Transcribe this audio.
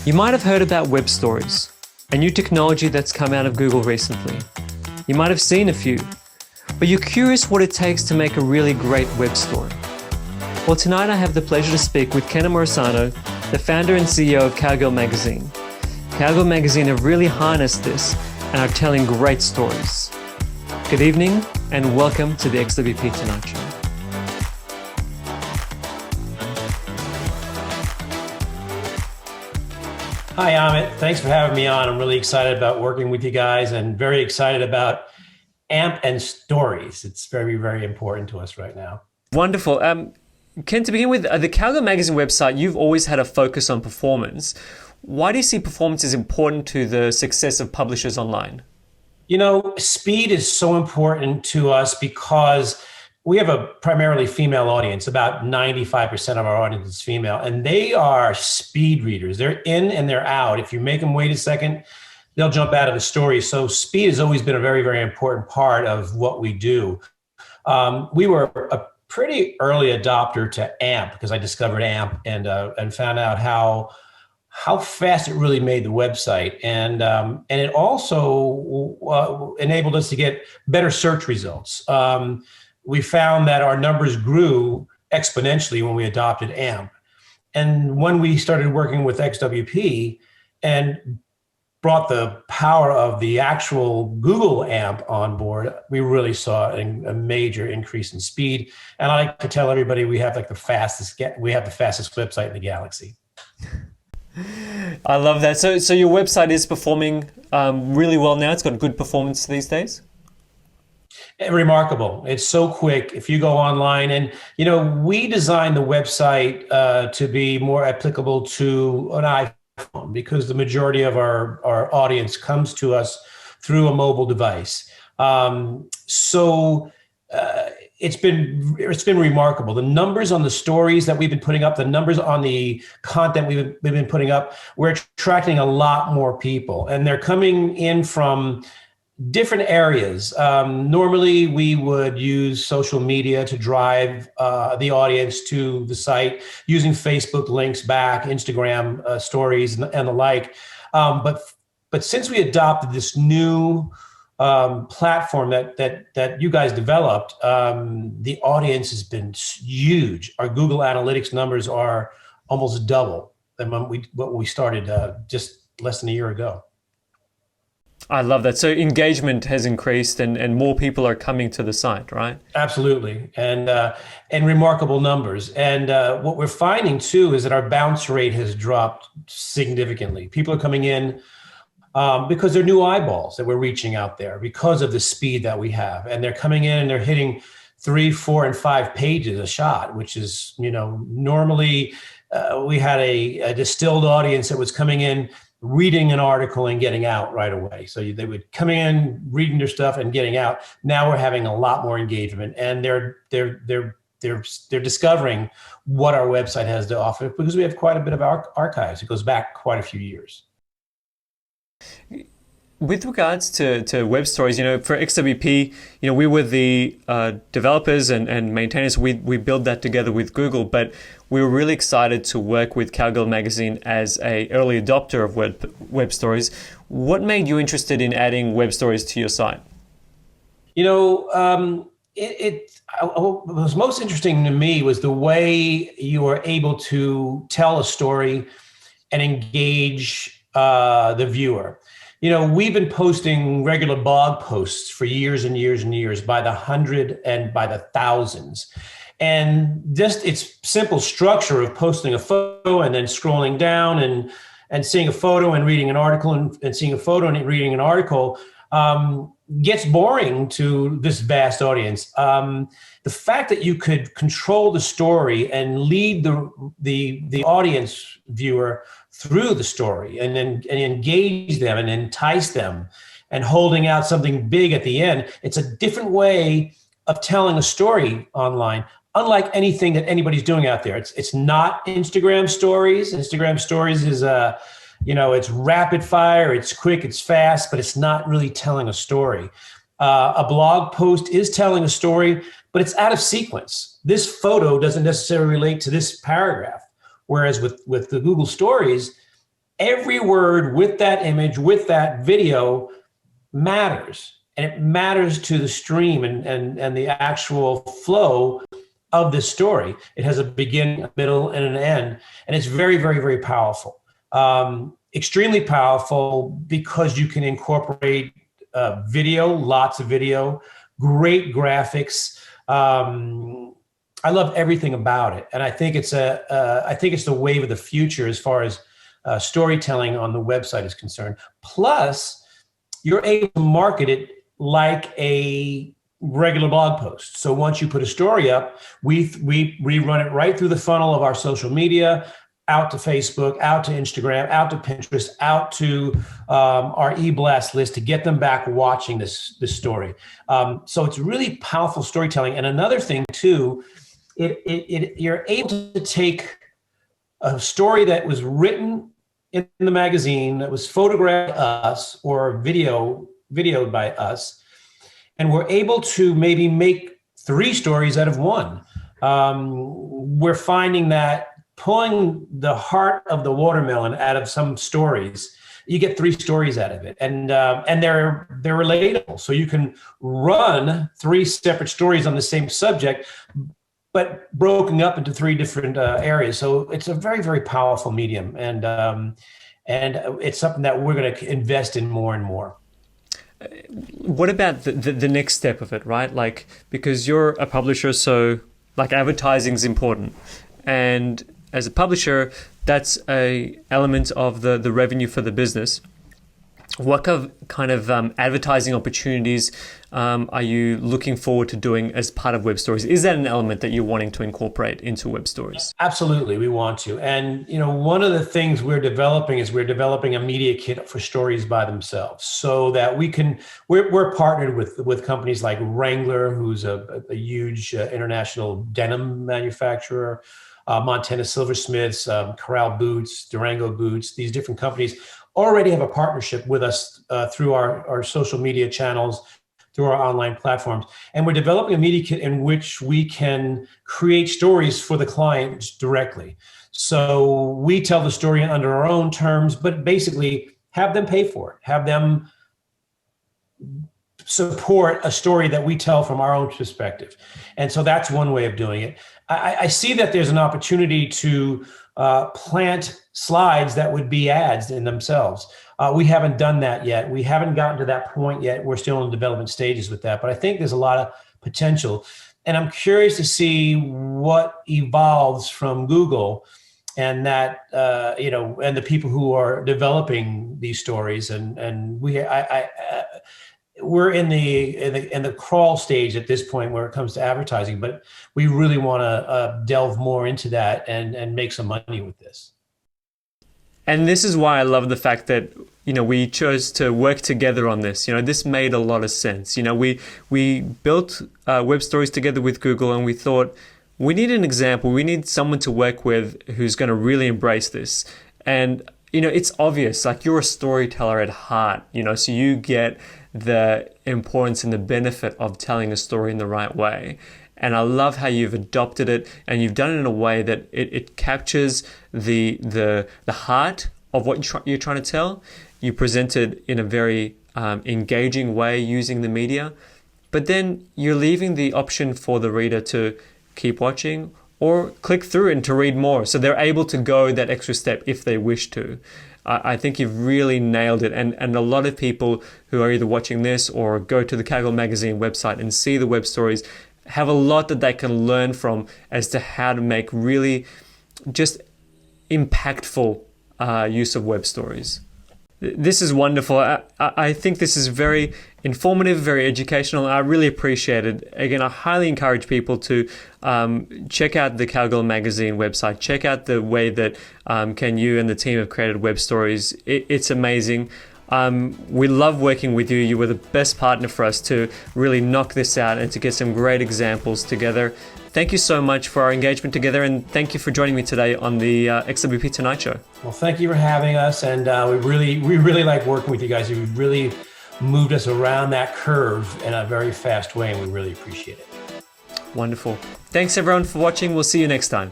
You might have heard about web stories, a new technology that's come out of Google recently. You might have seen a few, but you're curious what it takes to make a really great web story. Well, tonight I have the pleasure to speak with Ken Morosano, the founder and CEO of Cowgirl magazine. Cowgirl magazine have really harnessed this and are telling great stories. Good evening and welcome to the XWP Tonight Show. Hi, Amit. Thanks for having me on. I'm really excited about working with you guys and very excited about AMP and stories. It's very, very important to us right now. Wonderful. Ken, to begin with, the Cowgirl magazine website, you've always had a focus on performance. Why do you see performance as important to the success of publishers online? You know, speed is so important to us because we have a primarily female audience. About 95% of our audience is female, and they are speed readers. They're in and they're out. If you make them wait a second, they'll jump out of the story. So speed has always been a very, very important part of what we do. We were a pretty early adopter to AMP because I discovered AMP and found out how fast it really made the website. And it also enabled us to get better search results. We found that our numbers grew exponentially when we adopted AMP. And when we started working with XWP and brought the power of the actual Google AMP on board, we really saw a major increase in speed. And I like to tell everybody we have the fastest website in the galaxy. I love that. So your website is performing really well now. It's got good performance these days. Remarkable. It's so quick. If you go online and, you know, we designed the website to be more applicable to an iPhone because the majority of our audience comes to us through a mobile device. It's been remarkable. The numbers on the stories that we've been putting up, the numbers on the content we've been putting up, we're attracting a lot more people, and they're coming in from different areas. Normally, we would use social media to drive the audience to the site, using Facebook links back, Instagram stories, and the like. But since we adopted this new platform that you guys developed, the audience has been huge. Our Google Analytics numbers are almost double than what we started just less than a year ago. I love that. So engagement has increased and more people are coming to the site, right? Absolutely. And remarkable numbers. And what we're finding too is that our bounce rate has dropped significantly. People are coming in because they're new eyeballs that we're reaching out there because of the speed that we have. And they're coming in and they're hitting 3, 4, and 5 pages a shot, which is, you know, normally we had a distilled audience that was coming in, reading an article and getting out right away. So they would come in, reading their stuff and getting out. Now we're having a lot more engagement, and they're discovering what our website has to offer because we have quite a bit of archives. It goes back quite a few years. With regards to web stories, you know, for XWP, you know, we were the developers and maintainers. We built that together with Google, but we were really excited to work with Cowgirl magazine as an early adopter of web stories. What made you interested in adding web stories to your site? You know, what was most interesting to me was the way you were able to tell a story and engage the viewer. You know, we've been posting regular blog posts for years and years and years by the hundred and by the thousands. And just its simple structure of posting a photo and then scrolling down and seeing a photo and reading an article and seeing a photo and reading an article gets boring to this vast audience. The fact that you could control the story and lead the audience viewer through the story and engage them and entice them and holding out something big at the end, it's a different way of telling a story online, unlike anything that anybody's doing out there. It's not Instagram stories. Instagram stories is it's rapid fire, it's quick, it's fast, but it's not really telling a story. A blog post is telling a story, but it's out of sequence. This photo doesn't necessarily relate to this paragraph. Whereas with the Google Stories, every word with that image, with that video matters. And it matters to the stream and the actual flow of this story. It has a beginning, a middle, and an end. And it's very, very, very powerful. Extremely powerful because you can incorporate video, lots of video, great graphics. I love everything about it, and I think it's the wave of the future as far as storytelling on the website is concerned. Plus, you're able to market it like a regular blog post. So once you put a story up, we run it right through the funnel of our social media, out to Facebook, out to Instagram, out to Pinterest, out to our e-blast list to get them back watching this story. So it's really powerful storytelling. And another thing too, you're able to take a story that was written in the magazine, that was photographed by us or videoed by us, and we're able to maybe make 3 stories out of 1. We're finding that pulling the heart of the watermelon out of some stories, you get 3 stories out of it, and they're relatable. So you can run 3 separate stories on the same subject, but broken up into 3 different areas. So it's a very, very powerful medium, and it's something that we're going to invest in more and more. What about the next step of it, right? Like, because you're a publisher, so like advertising is important, and as a publisher, that's a element of the revenue for the business. What kind of advertising opportunities are you looking forward to doing as part of Web Stories? Is that an element that you're wanting to incorporate into Web Stories? Absolutely, we want to. And one of the things we're developing a media kit for stories by themselves, so that we're partnered with companies like Wrangler, who's a huge international denim manufacturer, Montana Silversmiths, Corral Boots, Durango Boots. These different companies already have a partnership with us through our social media channels, through our online platforms. And we're developing a media kit in which we can create stories for the clients directly. So we tell the story under our own terms, but basically have them pay for it, have them support a story that we tell from our own perspective. And so that's one way of doing it. I see that there's an opportunity to plant slides that would be ads in themselves. We haven't done that yet. We haven't gotten to that point yet. We're still in development stages with that, but I think there's a lot of potential. And I'm curious to see what evolves from Google and that, and the people who are developing these stories. And we're in the crawl stage at this point where it comes to advertising, but we really want to delve more into that and make some money with this. And this is why I love the fact that we chose to work together on this. This made a lot of sense. We built Web Stories together with Google, and we thought we need an example. We need someone to work with who's going to really embrace this. And it's obvious. Like, you're a storyteller at heart. So you get the importance and the benefit of telling a story in the right way. And I love how you've adopted it, and you've done it in a way that it captures the heart of what you're trying to tell. You present it in a very engaging way using the media, but then you're leaving the option for the reader to keep watching or click through and to read more. So they're able to go that extra step if they wish to. I think you've really nailed it. And a lot of people who are either watching this or go to the Cowgirl magazine website and see the web stories have a lot that they can learn from as to how to make really just impactful use of web stories. This is wonderful. I think this is very informative, very educational. I really appreciate it. Again, I highly encourage people to check out the Cowgirl magazine website. Check out the way that Ken, you and the team have created web stories. It's amazing. We love working with you. You were the best partner for us to really knock this out and to get some great examples together. Thank you so much for our engagement together, and thank you for joining me today on the XWP Tonight Show. Well, thank you for having us, and we really like working with you guys. You've really moved us around that curve in a very fast way, and we really appreciate it. Wonderful. Thanks everyone for watching. We'll see you next time.